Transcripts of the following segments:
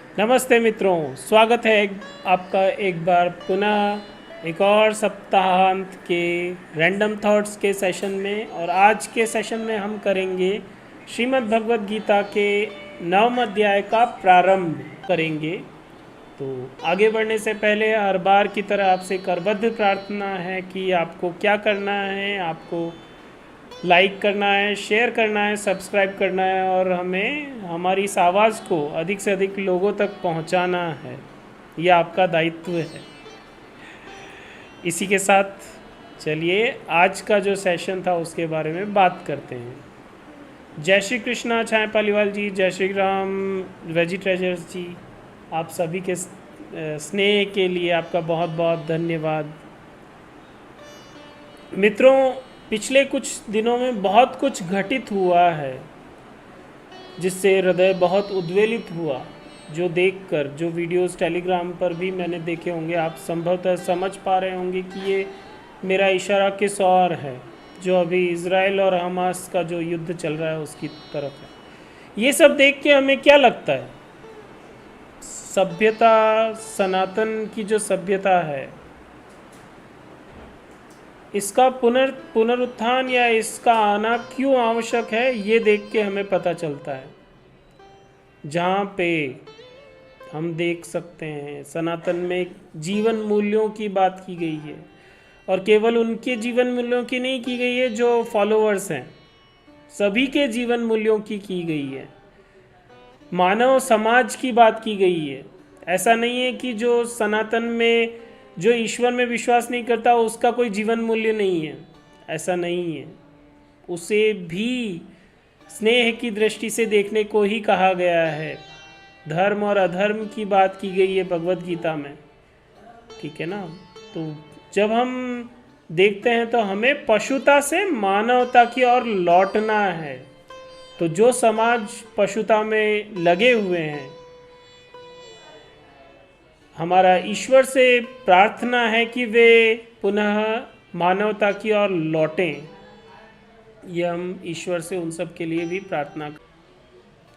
नमस्ते मित्रों, स्वागत है आपका एक बार पुनः एक और सप्ताहांत के रैंडम थॉट्स के सेशन में। और आज के सेशन में हम करेंगे श्रीमद् भगवद गीता के 9वें अध्याय का प्रारंभ करेंगे। तो आगे बढ़ने से पहले हर बार की तरह आपसे करबद्ध प्रार्थना है कि आपको क्या करना है, आपको लाइक करना है, शेयर करना है, सब्सक्राइब करना है और हमें हमारी इस आवाज़ को अधिक से अधिक लोगों तक पहुंचाना है। यह आपका दायित्व है। इसी के साथ चलिए आज का जो सेशन था उसके बारे में बात करते हैं। जय श्री कृष्णा छाया पालीवाल जी, जय श्री राम वेजी ट्रेजर्स जी, आप सभी के स्नेह के लिए आपका बहुत बहुत धन्यवाद। मित्रों, पिछले कुछ दिनों में बहुत कुछ घटित हुआ है जिससे हृदय बहुत उद्वेलित हुआ। जो देखकर, जो वीडियोस टेलीग्राम पर भी मैंने देखे होंगे, आप संभवतः समझ पा रहे होंगे कि ये मेरा इशारा किस और है, जो अभी इज़राइल और हमास का जो युद्ध चल रहा है उसकी तरफ है। ये सब देख के हमें क्या लगता है? सभ्यता, सनातन की जो सभ्यता है, इसका पुनरुत्थान या इसका आना क्यों आवश्यक है, ये देख के हमें पता चलता है। जहाँ पे हम देख सकते हैं सनातन में जीवन मूल्यों की बात की गई है, और केवल उनके जीवन मूल्यों की नहीं की गई है जो फॉलोअर्स हैं, सभी के जीवन मूल्यों की गई है। मानव समाज की बात की गई है। ऐसा नहीं है कि जो सनातन में, जो ईश्वर में विश्वास नहीं करता, उसका कोई जीवन मूल्य नहीं है, ऐसा नहीं है। उसे भी स्नेह की दृष्टि से देखने को ही कहा गया है। धर्म और अधर्म की बात की गई है भगवत गीता में, ठीक है ना। तो जब हम देखते हैं तो हमें पशुता से मानवता की ओर लौटना है। तो जो समाज पशुता में लगे हुए हैं, हमारा ईश्वर से प्रार्थना है कि वे पुनः मानवता की ओर लौटें। ये हम ईश्वर से उन सब के लिए भी प्रार्थना।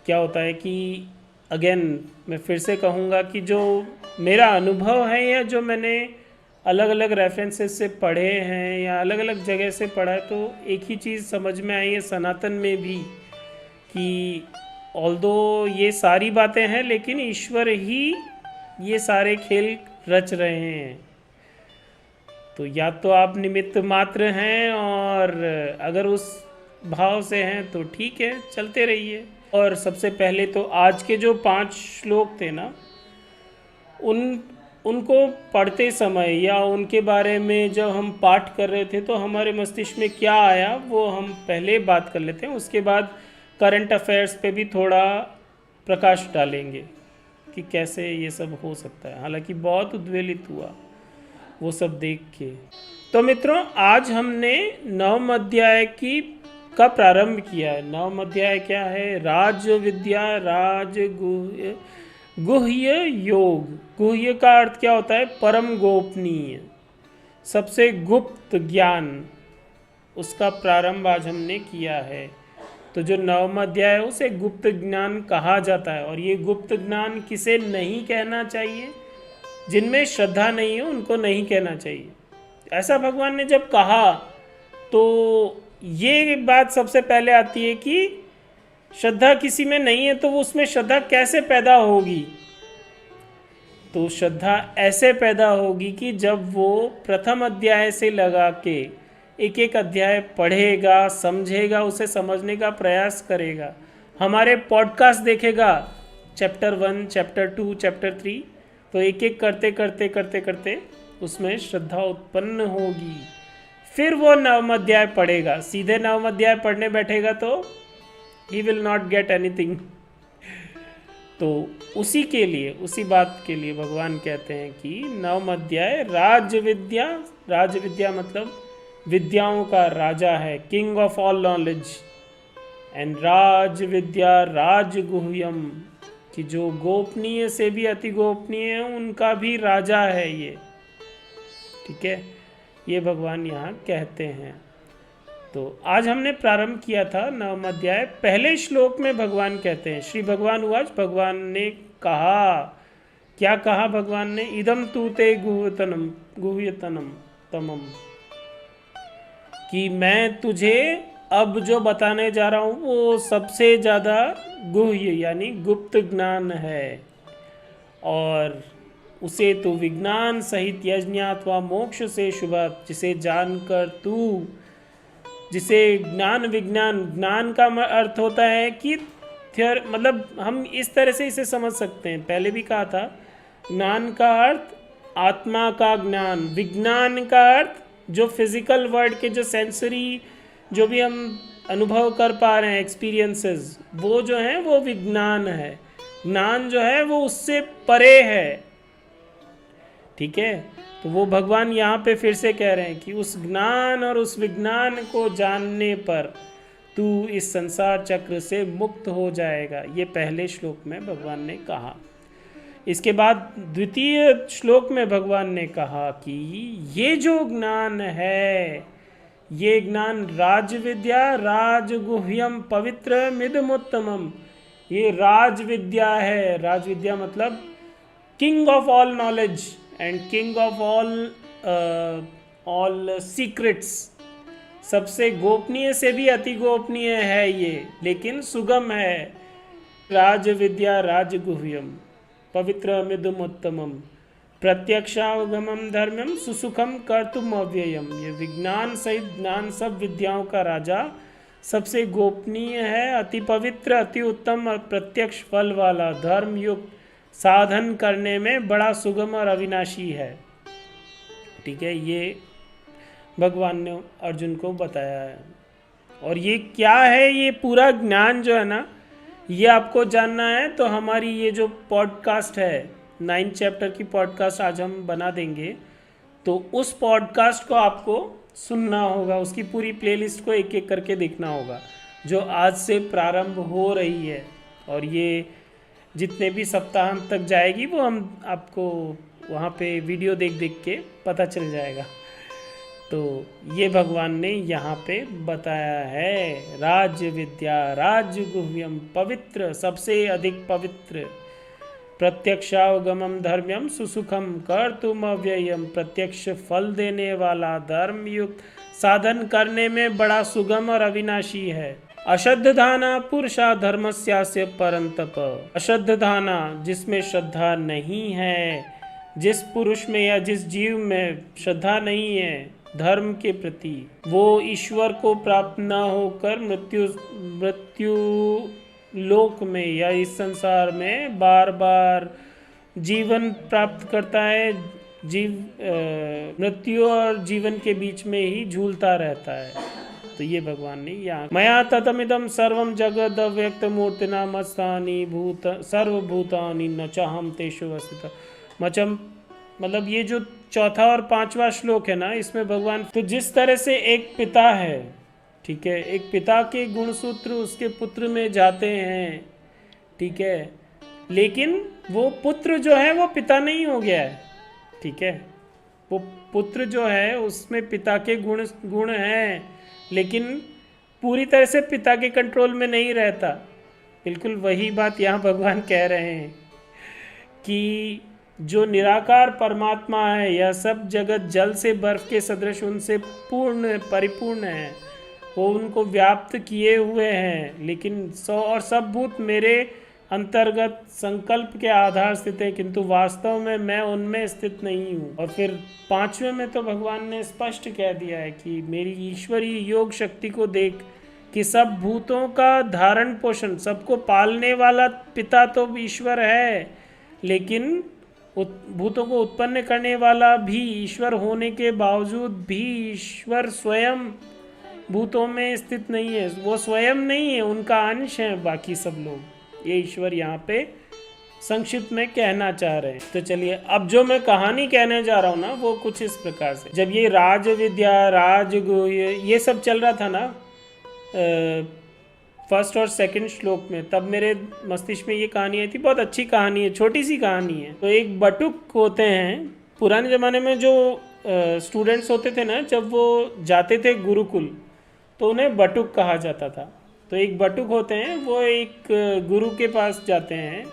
क्या होता है कि अगेन मैं फिर से कहूँगा कि जो मेरा अनुभव है या जो मैंने अलग अलग रेफरेंसेस से पढ़े हैं या अलग अलग जगह से पढ़ा है, तो एक ही चीज़ समझ में आई है सनातन में भी कि ऑल्दो ये सारी बातें हैं, लेकिन ईश्वर ही ये सारे खेल रच रहे हैं। तो या तो आप निमित्त मात्र हैं, और अगर उस भाव से हैं तो ठीक है, चलते रहिए। और सबसे पहले तो आज के जो 5 श्लोक थे ना, उनको पढ़ते समय या उनके बारे में जब हम पाठ कर रहे थे तो हमारे मस्तिष्क में क्या आया वो हम पहले बात कर लेते हैं। उसके बाद करंट अफेयर्स पे भी थोड़ा प्रकाश डालेंगे कि कैसे ये सब हो सकता है। हालांकि बहुत उद्वेलित हुआ वो सब देख के। तो मित्रों, आज हमने 9वें अध्याय का प्रारंभ किया है। 9वां अध्याय क्या है? राज विद्या, राज गुह्य योग। गुह्य का अर्थ क्या होता है? परम गोपनीय, सबसे गुप्त ज्ञान। उसका प्रारंभ आज हमने किया है। तो जो 9वां अध्याय है उसे गुप्त ज्ञान कहा जाता है। और ये गुप्त ज्ञान किसे नहीं कहना चाहिए? जिनमें श्रद्धा नहीं है उनको नहीं कहना चाहिए। ऐसा भगवान ने जब कहा तो ये बात सबसे पहले आती है कि श्रद्धा किसी में नहीं है तो उसमें श्रद्धा कैसे पैदा होगी? तो श्रद्धा ऐसे पैदा होगी कि जब वो प्रथम अध्याय से लगा के एक एक अध्याय पढ़ेगा, समझेगा, उसे समझने का प्रयास करेगा, हमारे पॉडकास्ट देखेगा, चैप्टर 1, चैप्टर 2, चैप्टर 3, तो एक एक करते करते करते करते उसमें श्रद्धा उत्पन्न होगी। फिर वो 9वां अध्याय पढ़ेगा। सीधे 9वां अध्याय पढ़ने बैठेगा तो he will not get anything. तो उसी के लिए, उसी बात के लिए भगवान कहते हैं कि 9वां अध्याय राज विद्या। राज विद्या मतलब विद्याओं का राजा है, king of all knowledge. And राज विद्या राज गुह्यम, कि जो गोपनीय से भी अति गोपनीय है उनका भी राजा है ये, ठीक है। ये भगवान यहाँ कहते हैं। तो आज हमने प्रारंभ किया था 9वां अध्याय। पहले श्लोक में भगवान कहते हैं, श्री भगवान उवाच, भगवान ने कहा, क्या कहा भगवान ने? इदम तू ते गुह्यतनम तमम, कि मैं तुझे अब जो बताने जा रहा हूँ वो सबसे ज़्यादा गुह्य यानी गुप्त ज्ञान है, और उसे तू विज्ञान सहित यज्ञात्वा मोक्ष से शुभात, जिसे जानकर तू, जिसे ज्ञान ज्ञान का अर्थ होता है कि मतलब हम इस तरह से इसे समझ सकते हैं, पहले भी कहा था, ज्ञान का अर्थ आत्मा का ज्ञान, विज्ञान का अर्थ जो फिजिकल वर्ल्ड के जो सेंसरी जो भी हम अनुभव कर पा रहे हैं, एक्सपीरियंसेस, वो जो है वो विज्ञान है। ज्ञान जो है वो उससे परे है। ठीक है, तो वो भगवान यहाँ पे फिर से कह रहे हैं कि उस ज्ञान और उस विज्ञान को जानने पर तू इस संसार चक्र से मुक्त हो जाएगा। ये पहले श्लोक में भगवान ने कहा। इसके बाद द्वितीय श्लोक में भगवान ने कहा कि ये जो ज्ञान है, ये ज्ञान राज विद्या राजगुह्यम पवित्र मिदमुत्तमम, ये राज विद्या है। राज विद्या मतलब king of all knowledge and king of all secrets, सबसे गोपनीय से भी अति गोपनीय है ये, लेकिन सुगम है। राज विद्या राजगुह्यम पवित्र मिदमुत्तमम प्रत्यक्षावगमम धर्म्यम सुसुखम कर्तुम अव्ययम, ये विज्ञान सहित ज्ञान सब विद्याओं का राजा, सबसे गोपनीय है, अति पवित्र, अति उत्तम और प्रत्यक्ष फल वाला, धर्म युक्त, साधन करने में बड़ा सुगम और अविनाशी है। ठीक है, ये भगवान ने अर्जुन को बताया है। और ये क्या है, ये पूरा ज्ञान जो है ना, ये आपको जानना है तो हमारी ये जो पॉडकास्ट है, 9 चैप्टर की पॉडकास्ट आज हम बना देंगे, तो उस पॉडकास्ट को आपको सुनना होगा, उसकी पूरी प्लेलिस्ट को एक एक करके देखना होगा, जो आज से प्रारंभ हो रही है। और ये जितने भी सप्ताह तक जाएगी वो हम आपको वहाँ पे वीडियो देख देख के पता चल जाएगा। तो ये भगवान ने यहाँ पे बताया है, राज विद्या राजगुह्यम पवित्र, सबसे अधिक पवित्र, प्रत्यक्षावगमम धर्म्यम सुसुखम कर्तुम अव्ययम, प्रत्यक्ष फल देने वाला, धर्म युक्त, साधन करने में बड़ा सुगम और अविनाशी है। अश्रद्धाना पुरुषा धर्मस्यास्य परंतप, अश्रद्धाना जिसमें श्रद्धा नहीं है, जिस पुरुष में या जिस जीव में श्रद्धा नहीं है धर्म के प्रति, वो ईश्वर को प्राप्त न होकर मृत्यु लोक में या इस संसार में बार बार जीवन प्राप्त करता है, मृत्यु और जीवन के बीच में ही झूलता रहता है। तो ये भगवान ने यहाँ, मया ततमिदम सर्वम जगद व्यक्त मूर्तिना मत्स्थानि भूत सर्वभूतानि न चाहम तेषु अवस्थित मचम, मतलब ये जो चौथा और पांचवा श्लोक है ना, इसमें भगवान, तो जिस तरह से एक पिता है, ठीक है, एक पिता के गुणसूत्र उसके पुत्र में जाते हैं, ठीक है, लेकिन वो पुत्र जो है वो पिता नहीं हो गया है। ठीक है, वो पुत्र जो है उसमें पिता के गुण हैं, लेकिन पूरी तरह से पिता के कंट्रोल में नहीं रहता। बिल्कुल वही बात यहाँ भगवान कह रहे हैं कि जो निराकार परमात्मा है, यह सब जगत जल से बर्फ के सदृश उनसे पूर्ण परिपूर्ण है, वो उनको व्याप्त किए हुए हैं, लेकिन सब भूत मेरे अंतर्गत संकल्प के आधार स्थित है, किंतु वास्तव में मैं उनमें स्थित नहीं हूँ। और फिर पांचवें में तो भगवान ने स्पष्ट कह दिया है कि मेरी ईश्वरीय योग शक्ति को देख कि सब भूतों का धारण पोषण, सबको पालने वाला पिता तो ईश्वर है, लेकिन भूतों को उत्पन्न करने वाला भी ईश्वर होने के बावजूद भी ईश्वर स्वयं भूतों में स्थित नहीं है, वो स्वयं नहीं है, उनका अंश है बाकी सब लोग। ये ईश्वर यहाँ पे संक्षिप्त में कहना चाह रहे हैं। तो चलिए, अब जो मैं कहानी कहने जा रहा हूँ ना, वो कुछ इस प्रकार से, जब ये राज विद्या राजगुह्य ये सब चल रहा था ना फर्स्ट और सेकंड श्लोक में, तब मेरे मस्तिष्क में ये कहानी आई थी। बहुत अच्छी कहानी है, छोटी सी कहानी है। तो एक बटुक होते हैं, पुराने ज़माने में जो स्टूडेंट्स होते थे ना, जब वो जाते थे गुरुकुल, तो उन्हें बटुक कहा जाता था। तो एक बटुक होते हैं, वो एक गुरु के पास जाते हैं।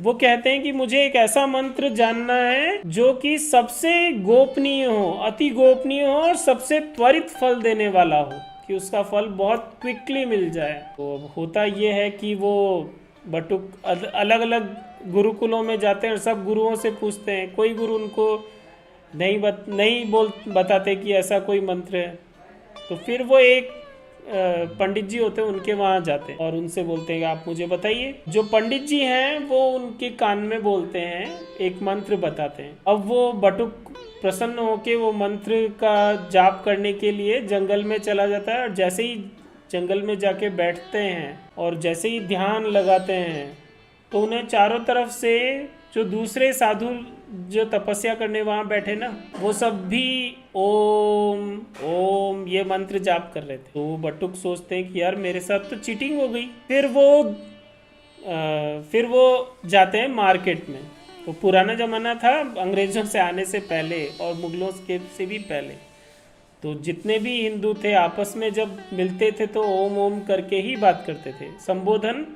वो कहते हैं कि मुझे एक ऐसा मंत्र जानना है जो कि सबसे गोपनीय हो, अति गोपनीय हो और सबसे त्वरित फल देने वाला हो, कि उसका फल बहुत क्विकली मिल जाए। तो होता ये है कि वो बटुक अलग अलग गुरुकुलों में जाते हैं और सब गुरुओं से पूछते हैं। कोई गुरु उनको नहीं बताते कि ऐसा कोई मंत्र है। तो फिर वो एक पंडित जी होते हैं, उनके वहाँ जाते हैं और उनसे बोलते हैं कि आप मुझे बताइए। जो पंडित जी हैं वो उनके कान में बोलते हैं, एक मंत्र बताते हैं। अब वो बटुक प्रसन्न होके वो मंत्र का जाप करने के लिए जंगल में चला जाता है। और जैसे ही जंगल में जाके बैठते हैं और जैसे ही ध्यान लगाते हैं, तो उन्हें चारों तरफ से जो दूसरे साधु जो तपस्या करने वहाँ बैठे ना, वो सब भी ओम ओम ये मंत्र जाप कर रहे थे। तो वो बटुक सोचते हैं कि यार मेरे साथ तो चीटिंग हो गई। फिर वो जाते हैं मार्केट में। तो पुराना ज़माना था, अंग्रेज़ों से आने से पहले और मुगलों के से भी पहले। तो जितने भी हिंदू थे आपस में जब मिलते थे तो ओम ओम करके ही बात करते थे। संबोधन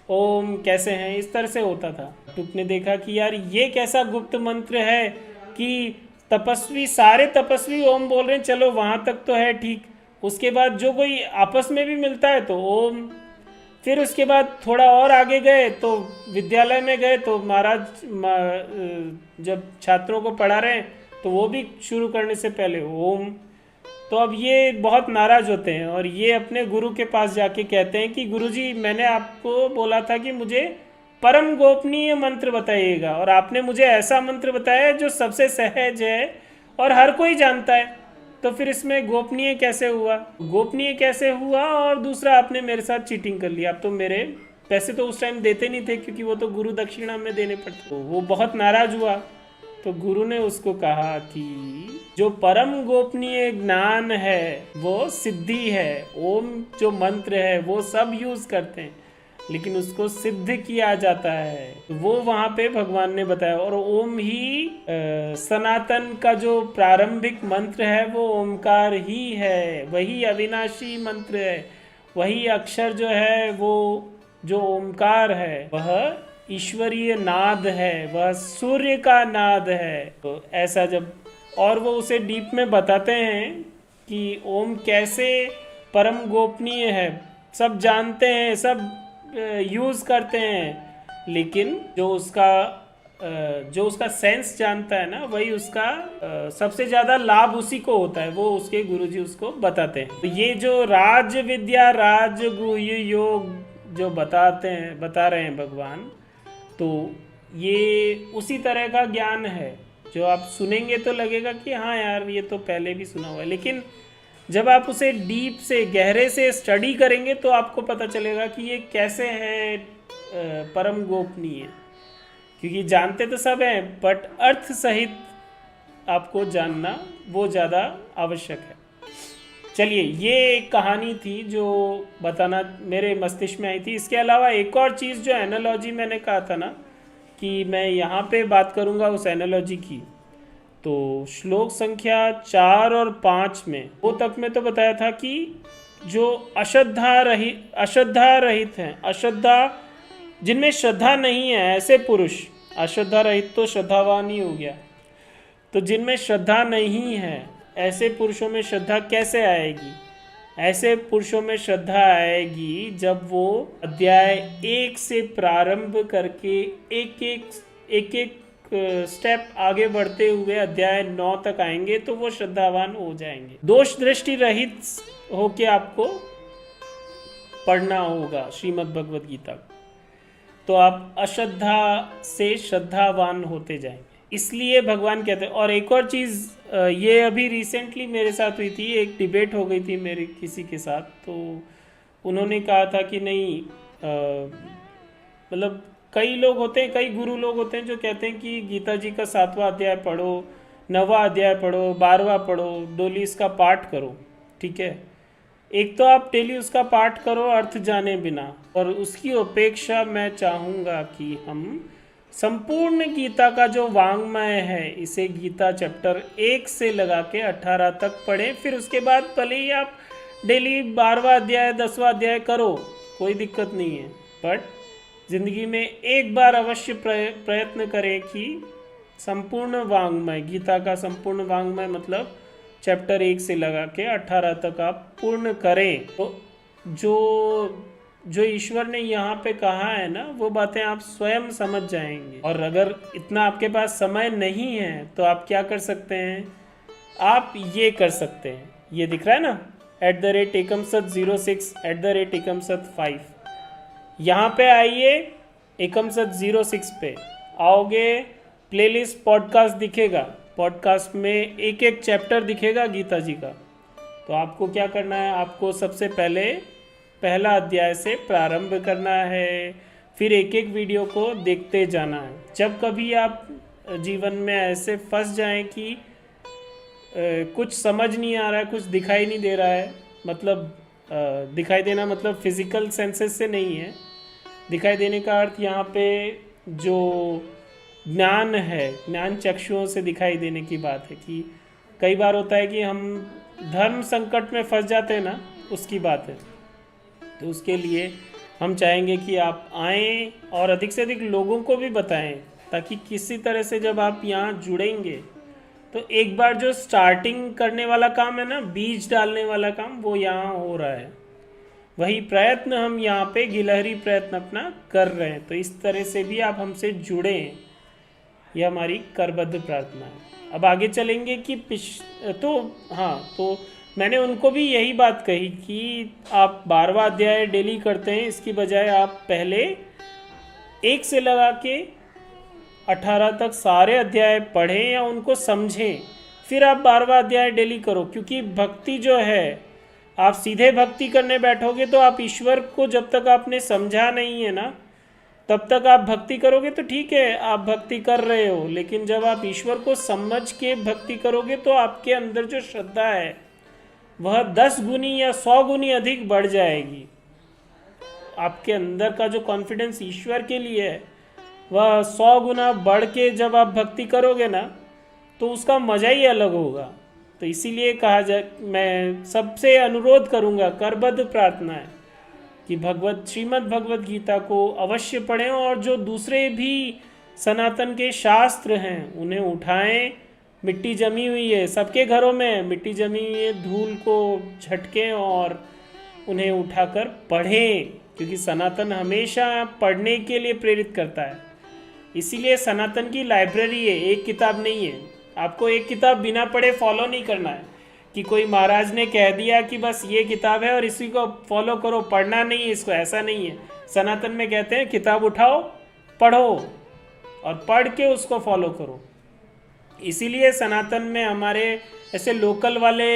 ओम कैसे हैं इस तरह से होता था। टुक ने देखा कि यार ये कैसा गुप्त मंत्र है कि सारे तपस्वी ओम बोल रहे हैं, चलो वहाँ तक तो है ठीक। उसके बाद जो कोई आपस में भी मिलता है तो ओम। फिर उसके बाद थोड़ा और आगे गए तो विद्यालय में गए तो महाराज जब छात्रों को पढ़ा रहे हैं तो वो भी शुरू करने से पहले ओम। तो अब ये बहुत नाराज होते हैं और ये अपने गुरु के पास जाके कहते हैं कि गुरुजी, मैंने आपको बोला था कि मुझे परम गोपनीय मंत्र बताइएगा और आपने मुझे ऐसा मंत्र बताया जो सबसे सहज है और हर कोई जानता है, तो फिर इसमें गोपनीय कैसे हुआ? और दूसरा आपने मेरे साथ चीटिंग कर लिया। आप तो मेरे पैसे तो उस टाइम देते नहीं थे क्योंकि वो तो गुरु दक्षिणा में देने पड़ते। तो वो बहुत नाराज हुआ। तो गुरु ने उसको कहा कि जो परम गोपनीय ज्ञान है वो सिद्धि है। ओम जो मंत्र है वो सब यूज करते हैं, लेकिन उसको सिद्ध किया जाता है। वो वहाँ पे भगवान ने बताया। और ओम ही सनातन का जो प्रारंभिक मंत्र है वो ओमकार ही है, वही अविनाशी मंत्र है। वही अक्षर जो है वो जो ओमकार है वह ईश्वरीय नाद है, वह सूर्य का नाद है। तो ऐसा जब और वो उसे डीप में बताते हैं कि ओम कैसे परम गोपनीय है, सब जानते हैं, सब यूज करते हैं, लेकिन जो उसका सेंस जानता है ना, वही उसका सबसे ज्यादा लाभ उसी को होता है। वो उसके गुरुजी उसको बताते हैं। तो ये जो राज विद्या राजगुह्य योग जो बता रहे हैं भगवान, तो ये उसी तरह का ज्ञान है जो आप सुनेंगे तो लगेगा कि हाँ यार ये तो पहले भी सुना हुआ है, लेकिन जब आप उसे डीप से गहरे से स्टडी करेंगे तो आपको पता चलेगा कि ये कैसे है परम गोपनीय। क्योंकि जानते तो सब हैं, बट अर्थ सहित आपको जानना वो ज़्यादा आवश्यक है। चलिए, ये एक कहानी थी जो बताना मेरे मस्तिष्क में आई थी। इसके अलावा एक और चीज़ जो एनालॉजी मैंने कहा था ना कि मैं यहाँ पे बात करूँगा उस एनालॉजी की, तो श्लोक संख्या 4 और 5 में वो तक में तो बताया था कि जो अश्रद्धा रहित हैं, जिनमें श्रद्धा नहीं है ऐसे पुरुष, अश्रद्धा रहित तो श्रद्धावान ही हो गया, तो जिनमें श्रद्धा नहीं है ऐसे पुरुषों में श्रद्धा कैसे आएगी? ऐसे पुरुषों में श्रद्धा आएगी जब वो अध्याय 1 से प्रारंभ करके एक एक स्टेप आगे बढ़ते हुए अध्याय 9 तक आएंगे तो वो श्रद्धावान हो जाएंगे। दोष दृष्टि रहित होके आपको पढ़ना होगा श्रीमद् भगवद गीता, तो आप अश्रद्धा से श्रद्धावान होते जाएंगे। इसलिए भगवान कहते हैं। और एक और चीज़, ये अभी रिसेंटली मेरे साथ हुई थी, एक डिबेट हो गई थी मेरे किसी के साथ, तो उन्होंने कहा था कि नहीं, मतलब कई लोग होते हैं, कई गुरु लोग होते हैं जो कहते हैं कि गीता जी का 7वां अध्याय पढ़ो, 9वां अध्याय पढ़ो, 12वां पढ़ो, डेली इसका पाठ करो। ठीक है, एक तो आप डेली उसका पाठ करो अर्थ जाने बिना, और उसकी अपेक्षा मैं चाहूँगा कि हम संपूर्ण गीता का जो वांग्मय है इसे गीता चैप्टर 1 से लगा के 18 तक पढ़ें। फिर उसके बाद भले ही आप डेली 12वां अध्याय 10वां अध्याय करो, कोई दिक्कत नहीं है। बट जिंदगी में एक बार अवश्य प्रयत्न करें कि संपूर्ण वाङ्मय, गीता का संपूर्ण वाङ्मय मतलब चैप्टर 1 से लगा के 18 तक आप पूर्ण करें। तो जो जो ईश्वर ने यहाँ पे कहा है ना, वो बातें आप स्वयं समझ जाएंगे। और अगर इतना आपके पास समय नहीं है तो आप क्या कर सकते हैं, आप ये कर सकते हैं, ये दिख रहा है ना @ekmsat06 @ekmsat5, यहाँ पे आइए, ekmsat06 पे आओगे, प्लेलिस्ट पॉडकास्ट दिखेगा, पॉडकास्ट में एक एक चैप्टर दिखेगा गीता जी का। तो आपको क्या करना है, आपको सबसे पहले पहला अध्याय से प्रारंभ करना है, फिर एक एक वीडियो को देखते जाना है। जब कभी आप जीवन में ऐसे फंस जाएं कि कुछ समझ नहीं आ रहा है, कुछ दिखाई नहीं दे रहा है, मतलब दिखाई देना मतलब फिजिकल सेंसेस से नहीं है, दिखाई देने का अर्थ यहाँ पे जो ज्ञान है, ज्ञान चक्षुओं से दिखाई देने की बात है। कि कई बार होता है कि हम धर्म संकट में फंस जाते हैं ना, उसकी बात है। तो उसके लिए हम चाहेंगे कि आप आएँ और अधिक से अधिक लोगों को भी बताएं, ताकि किसी तरह से जब आप यहाँ जुड़ेंगे तो एक बार जो स्टार्टिंग करने वाला काम है ना, बीज डालने वाला काम, वो यहाँ हो रहा है। वही प्रयत्न हम यहाँ पे गिलहरी प्रयत्न अपना कर रहे हैं। तो इस तरह से भी आप हमसे जुड़ें, यह हमारी करबद्ध प्रार्थना है। अब आगे चलेंगे कि तो मैंने उनको भी यही बात कही कि आप 12वां अध्याय डेली करते हैं, इसकी बजाय आप पहले 1 से लगा के 18 तक सारे अध्याय पढ़ें या उनको समझें, फिर आप 12वां अध्याय डेली करो। क्योंकि भक्ति जो है, आप सीधे भक्ति करने बैठोगे तो आप ईश्वर को जब तक आपने समझा नहीं है ना, तब तक आप भक्ति करोगे तो ठीक है, आप भक्ति कर रहे हो। लेकिन जब आप ईश्वर को समझ के भक्ति करोगे तो आपके अंदर जो श्रद्धा है वह 10 गुनी या 100 गुनी अधिक बढ़ जाएगी। आपके अंदर का जो कॉन्फिडेंस ईश्वर के लिए है वह 100 गुना बढ़ के जब आप भक्ति करोगे ना, तो उसका मज़ा ही अलग होगा। तो इसीलिए कहा जाए, मैं सबसे अनुरोध करूँगा, करबद्ध प्रार्थना है कि श्रीमद् भगवद गीता को अवश्य पढ़ें, और जो दूसरे भी सनातन के शास्त्र हैं उन्हें उठाएं। मिट्टी जमी हुई है, सबके घरों में मिट्टी जमी हुई है, धूल को झटकें और उन्हें उठाकर पढ़ें, क्योंकि सनातन हमेशा पढ़ने के लिए प्रेरित करता है। इसीलिए सनातन की लाइब्रेरी है, एक किताब नहीं है। आपको एक किताब बिना पढ़े फॉलो नहीं करना है कि कोई महाराज ने कह दिया कि बस ये किताब है और इसी को फॉलो करो, पढ़ना नहीं है इसको, ऐसा नहीं है। सनातन में कहते हैं किताब उठाओ, पढ़ो और पढ़ के उसको फॉलो करो। इसीलिए सनातन में हमारे ऐसे लोकल वाले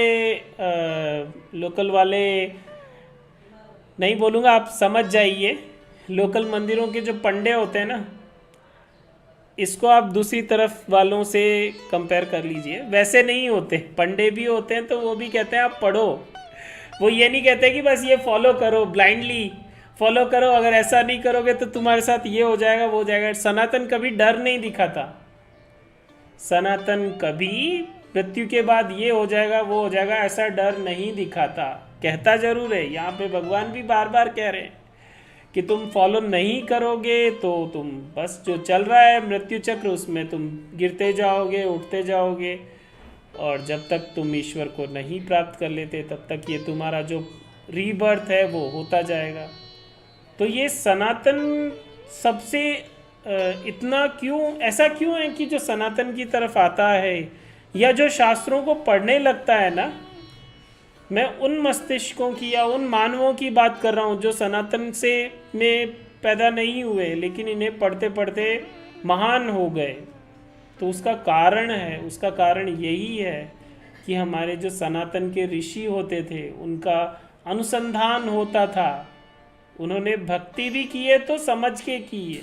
नहीं बोलूँगा, आप समझ जाइए, लोकल मंदिरों के जो पंडे होते हैं ना, इसको आप दूसरी तरफ वालों से कंपेयर कर लीजिए। वैसे नहीं होते, पंडे भी होते हैं तो वो भी कहते हैं आप पढ़ो। वो ये नहीं कहते कि बस ये फॉलो करो, ब्लाइंडली फॉलो करो, अगर ऐसा नहीं करोगे तो तुम्हारे साथ ये हो जाएगा वो हो जाएगा। सनातन कभी डर नहीं दिखाता, सनातन कभी मृत्यु के बाद ये हो जाएगा वो हो जाएगा ऐसा डर नहीं दिखाता। कहता जरूर है, यहाँ पे भगवान भी बार बार कह रहे हैं कि तुम फॉलो नहीं करोगे तो तुम बस जो चल रहा है मृत्यु चक्र, उसमें तुम गिरते जाओगे, उठते जाओगे, और जब तक तुम ईश्वर को नहीं प्राप्त कर लेते तब तक ये तुम्हारा जो रीबर्थ है वो होता जाएगा। तो ये सनातन सबसे इतना ऐसा क्यों है कि जो सनातन की तरफ आता है या जो शास्त्रों को पढ़ने लगता है ना, मैं उन मस्तिष्कों की या उन मानवों की बात कर रहा हूँ जो सनातन से में पैदा नहीं हुए लेकिन इन्हें पढ़ते पढ़ते महान हो गए। तो उसका कारण यही है कि हमारे जो सनातन के ऋषि होते थे उनका अनुसंधान होता था, उन्होंने भक्ति भी की है तो समझ के की है।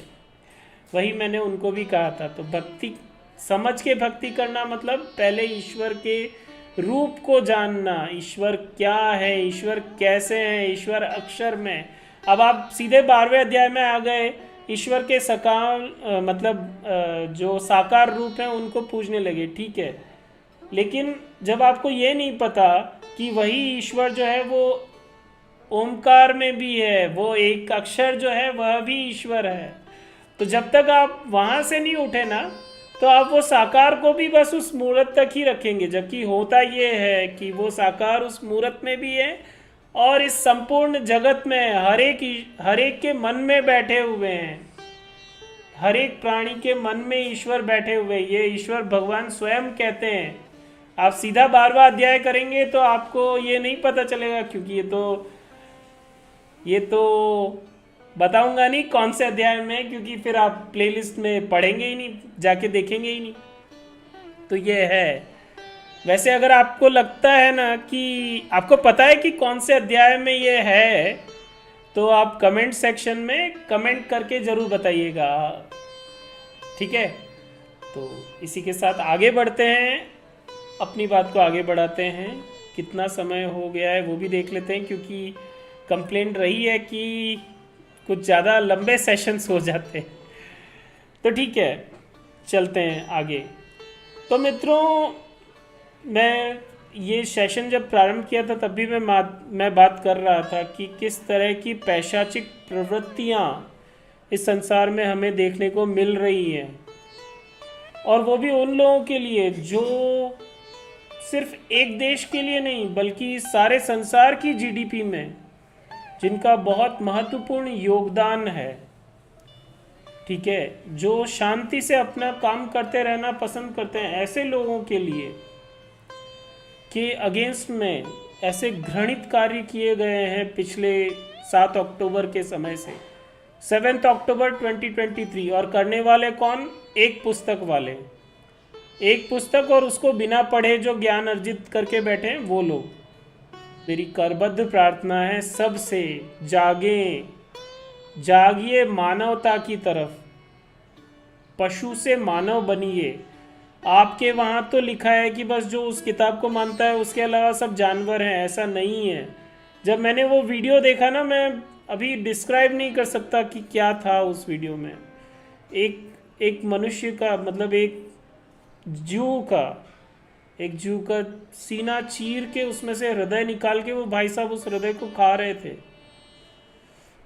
वही मैंने उनको भी कहा था। तो भक्ति समझ के भक्ति करना मतलब पहले ईश्वर के रूप को जानना, ईश्वर क्या है, ईश्वर कैसे है, ईश्वर अक्षर में। अब आप सीधे 12वें अध्याय में आ गए, ईश्वर के जो साकार रूप हैं उनको पूजने लगे। ठीक है, लेकिन जब आपको ये नहीं पता कि वही ईश्वर जो है वो ओमकार में भी है, वो एक अक्षर जो है वह भी ईश्वर है, तो जब तक आप वहाँ से नहीं उठे ना, तो आप वो साकार को भी बस उस मूर्त तक ही रखेंगे। जबकि होता ये है कि वो साकार उस मूर्त में भी है और इस संपूर्ण जगत में हर एक के मन में बैठे हुए हैं। हर एक प्राणी के मन में ईश्वर बैठे हुए, ये ईश्वर भगवान स्वयं कहते हैं। आप सीधा 12वां अध्याय करेंगे तो आपको ये नहीं पता चलेगा, क्योंकि ये तो बताऊंगा नहीं कौन से अध्याय में, क्योंकि फिर आप प्लेलिस्ट में पढ़ेंगे ही नहीं, जाके देखेंगे ही नहीं। तो ये है। वैसे अगर आपको लगता है ना कि आपको पता है कि कौन से अध्याय में ये है, तो आप कमेंट सेक्शन में कमेंट करके ज़रूर बताइएगा, ठीक है। तो इसी के साथ आगे बढ़ते हैं, अपनी बात को आगे बढ़ाते हैं। कितना समय हो गया है वो भी देख लेते हैं, क्योंकि कंप्लेंट रही है कि कुछ ज़्यादा लंबे सेशंस हो जाते हैं। तो ठीक है, चलते हैं आगे। तो मित्रों, मैं ये सेशन जब प्रारंभ किया था तब भी मैं बात कर रहा था कि किस तरह की पैशाचिक प्रवृत्तियाँ इस संसार में हमें देखने को मिल रही हैं, और वो भी उन लोगों के लिए जो सिर्फ एक देश के लिए नहीं बल्कि सारे संसार की जीडीपी में जिनका बहुत महत्वपूर्ण योगदान है, ठीक है, जो शांति से अपना काम करते रहना पसंद करते हैं, ऐसे लोगों के लिए के अगेंस्ट में ऐसे घृणित कार्य किए गए हैं पिछले 7 अक्टूबर के समय से, 7 अक्टूबर 2023। और करने वाले कौन? एक पुस्तक वाले, एक पुस्तक और उसको बिना पढ़े जो ज्ञान अर्जित करके बैठे हैं वो लोग। मेरी करबद्ध प्रार्थना है सबसे, जागिए मानवता की तरफ, पशु से मानव बनिए। आपके वहाँ तो लिखा है कि बस जो उस किताब को मानता है उसके अलावा सब जानवर हैं, ऐसा नहीं है। जब मैंने वो वीडियो देखा ना, मैं अभी डिस्क्राइब नहीं कर सकता कि क्या था उस वीडियो में। एक मनुष्य का, मतलब एक जू का सीना चीर के उसमें से हृदय निकाल के वो भाई साहब उस हृदय को खा रहे थे,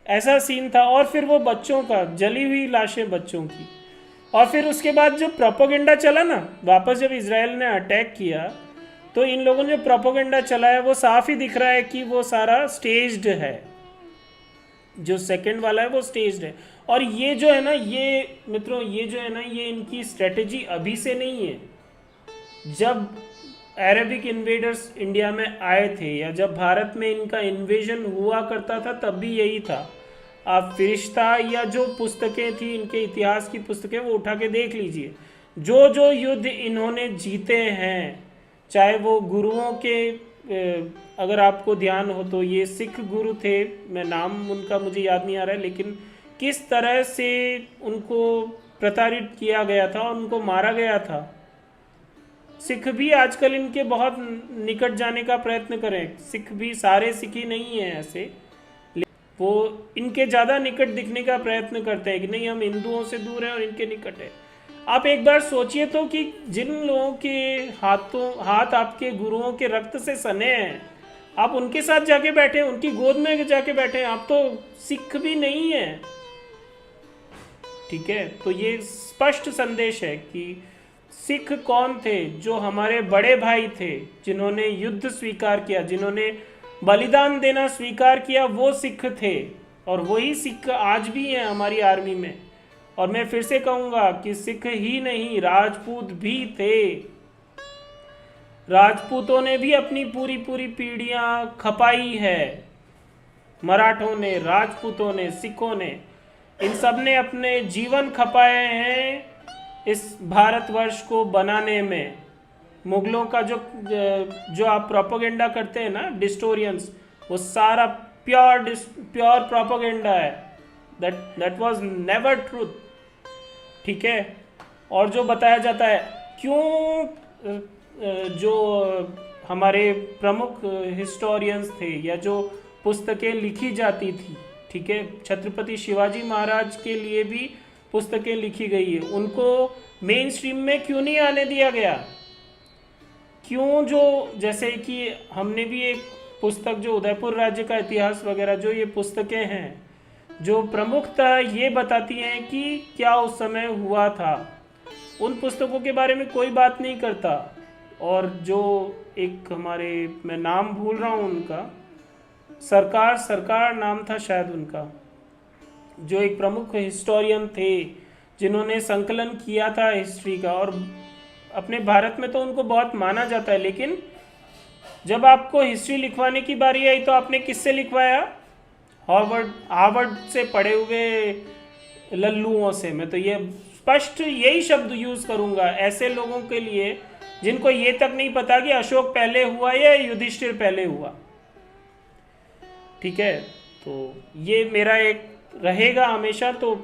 ऐसा सीन था। और फिर वो बच्चों का, जली हुई लाशें बच्चों की। और फिर उसके बाद जो प्रोपेगेंडा चला ना, वापस जब इजराइल ने अटैक किया तो इन लोगों ने जो प्रोपेगेंडा चलाया वो साफ ही दिख रहा है कि वो सारा स्टेज्ड है। जो सेकंड वाला है वो स्टेज्ड है। और ये जो है ना, ये मित्रों, ये जो है ना, ये इनकी स्ट्रेटेजी अभी से नहीं है। जब अरेबिक इन्वेडर्स इंडिया में आए थे या जब भारत में इनका इन्वेजन हुआ करता था तब भी यही था। आप फिरिश्ता या जो पुस्तकें थी इनके इतिहास की पुस्तकें वो उठा के देख लीजिए। जो जो युद्ध इन्होंने जीते हैं, चाहे वो गुरुओं के, अगर आपको ध्यान हो तो ये सिख गुरु थे, मैं नाम उनका मुझे याद नहीं आ रहा है, लेकिन किस तरह से उनको प्रताड़ित किया गया था, उनको मारा गया था। सिख भी आजकल इनके बहुत निकट जाने का प्रयत्न करें। सिख भी, सारे सिख ही नहीं हैं ऐसे, वो इनके ज़्यादा निकट दिखने का प्रयत्न करते हैं कि नहीं हम हिंदुओं से दूर हैं और इनके निकट है। आप एक बार सोचिए तो कि जिन लोगों के हाथ आपके गुरुओं के रक्त से सने हैं, आप उनके साथ जाके बैठे, उनकी गोद में जाके बैठे, आप तो सिख भी नहीं हैं, ठीक है। तो ये स्पष्ट संदेश है कि सिख कौन थे? जो हमारे बड़े भाई थे, जिन्होंने युद्ध स्वीकार किया, जिन्होंने बलिदान देना स्वीकार किया, वो सिख थे। और वही सिख आज भी हैं हमारी आर्मी में। और मैं फिर से कहूँगा कि सिख ही नहीं, राजपूत भी थे। राजपूतों ने भी अपनी पूरी पीढ़ियाँ खपाई है। मराठों ने, राजपूतों ने, सिखों ने, इन सब ने अपने जीवन खपाए हैं इस भारतवर्ष को बनाने में। मुगलों का जो आप प्रोपेगेंडा करते हैं ना, डिस्टोरियंस, वो सारा प्योर प्रोपेगेंडा है। दैट वाज नेवर ट्रूथ, ठीक है। और जो बताया जाता है, क्यों जो हमारे प्रमुख हिस्टोरियंस थे या जो पुस्तकें लिखी जाती थी, ठीक है, छत्रपति शिवाजी महाराज के लिए भी पुस्तकें लिखी गई है, उनको मेन स्ट्रीम में क्यों नहीं आने दिया गया? क्यों, जो जैसे कि हमने भी एक पुस्तक जो उदयपुर राज्य का इतिहास वगैरह, जो ये पुस्तकें हैं जो प्रमुखतः ये बताती हैं कि क्या उस समय हुआ था, उन पुस्तकों के बारे में कोई बात नहीं करता। और जो एक हमारे, मैं नाम भूल रहा हूँ उनका, सरकार सरकार नाम था शायद उनका, जो एक प्रमुख हिस्टोरियन थे जिन्होंने संकलन किया था हिस्ट्री का, और अपने भारत में तो उनको बहुत माना जाता है। लेकिन जब आपको हिस्ट्री लिखवाने की बारी आई तो आपने किससे लिखवाया? हार्वर्ड से पढ़े हुए लल्लुओं से। मैं तो ये स्पष्ट यही शब्द यूज करूंगा ऐसे लोगों के लिए जिनको ये तक नहीं पता कि अशोक पहले हुआ या युधिष्ठिर पहले हुआ। ठीक है, तो ये मेरा एक रहेगा हमेशा। तो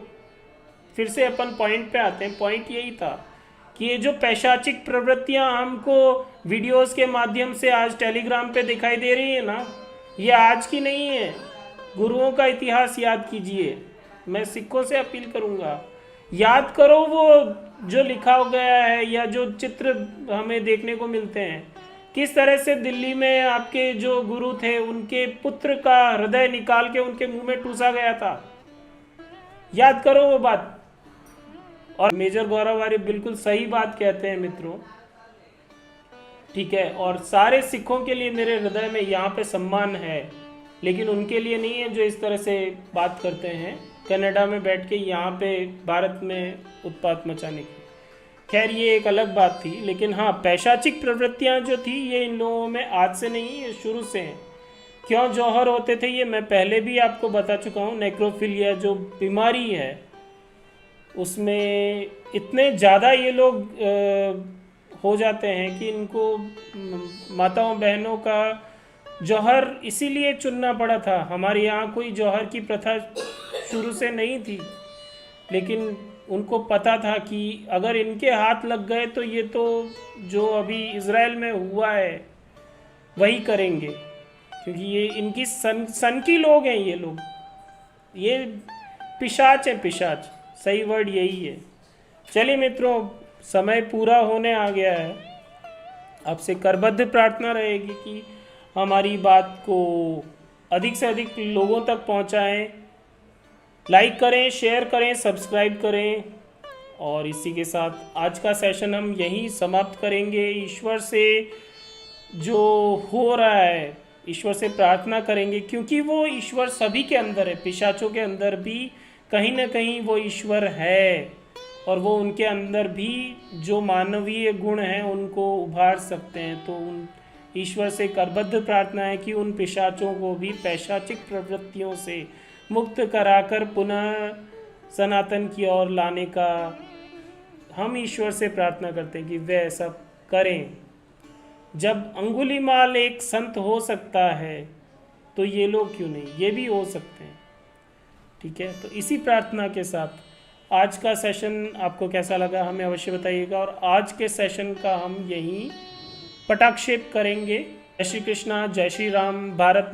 फिर से अपन पॉइंट पे आते हैं। पॉइंट यही था कि ये जो पैशाचिक प्रवृत्तियां हमको वीडियोस के माध्यम से आज टेलीग्राम पे दिखाई दे रही है ना, ये आज की नहीं है। गुरुओं का इतिहास याद कीजिए। मैं सिखों से अपील करूंगा, याद करो वो जो लिखा गया है या जो चित्र हमें देखने को मिलते हैं, किस तरह से दिल्ली में आपके जो गुरु थे उनके पुत्र का हृदय निकाल के उनके मुंह में ठूसा गया था। याद करो वो बात। और मेजर गौरव आर्य बिल्कुल सही बात कहते हैं मित्रों। ठीक है, और सारे सिखों के लिए मेरे हृदय में यहाँ पे सम्मान है, लेकिन उनके लिए नहीं है जो इस तरह से बात करते हैं कनाडा में बैठ के यहाँ पे भारत में उत्पात मचाने की। खैर ये एक अलग बात थी। लेकिन हाँ, पैशाचिक प्रवृत्तियाँ जो थी ये इन लोगों में आज से नहीं, ये शुरू से हैं। क्यों जौहर होते थे ये मैं पहले भी आपको बता चुका हूँ। नेक्रोफिलिया जो बीमारी है उसमें इतने ज़्यादा ये लोग हो जाते हैं कि इनको माताओं बहनों का जौहर इसीलिए चुनना पड़ा था। हमारे यहाँ कोई जौहर की प्रथा शुरू से नहीं थी, लेकिन उनको पता था कि अगर इनके हाथ लग गए तो ये तो जो अभी इज़राइल में हुआ है वही करेंगे, क्योंकि ये इनकी सन की लोग हैं। ये लोग, ये पिशाच है, पिशाच, सही वर्ड यही है। चलिए मित्रों, समय पूरा होने आ गया है। आपसे करबद्ध प्रार्थना रहेगी कि हमारी बात को अधिक से अधिक लोगों तक पहुंचाएं। लाइक करें, शेयर करें, सब्सक्राइब करें। और इसी के साथ आज का सेशन हम यहीं समाप्त करेंगे। ईश्वर से जो हो रहा है, ईश्वर से प्रार्थना करेंगे, क्योंकि वो ईश्वर सभी के अंदर है। पिशाचों के अंदर भी कहीं ना कहीं वो ईश्वर है, और वो उनके अंदर भी जो मानवीय गुण हैं उनको उभार सकते हैं। तो उन ईश्वर से करबद्ध प्रार्थना है कि उन पिशाचों को भी पैशाचिक प्रवृत्तियों से मुक्त कराकर पुनः सनातन की ओर लाने का हम ईश्वर से प्रार्थना करते हैं कि वे ऐसा करें। जब अंगुलीमाल एक संत हो सकता है तो ये लोग क्यों नहीं, ये भी हो सकते हैं। ठीक है, तो इसी प्रार्थना के साथ आज का सेशन आपको कैसा लगा हमें अवश्य बताइएगा। और आज के सेशन का हम यहीं पटाक्षेप करेंगे। जय श्री कृष्णा, जय श्री राम। भारत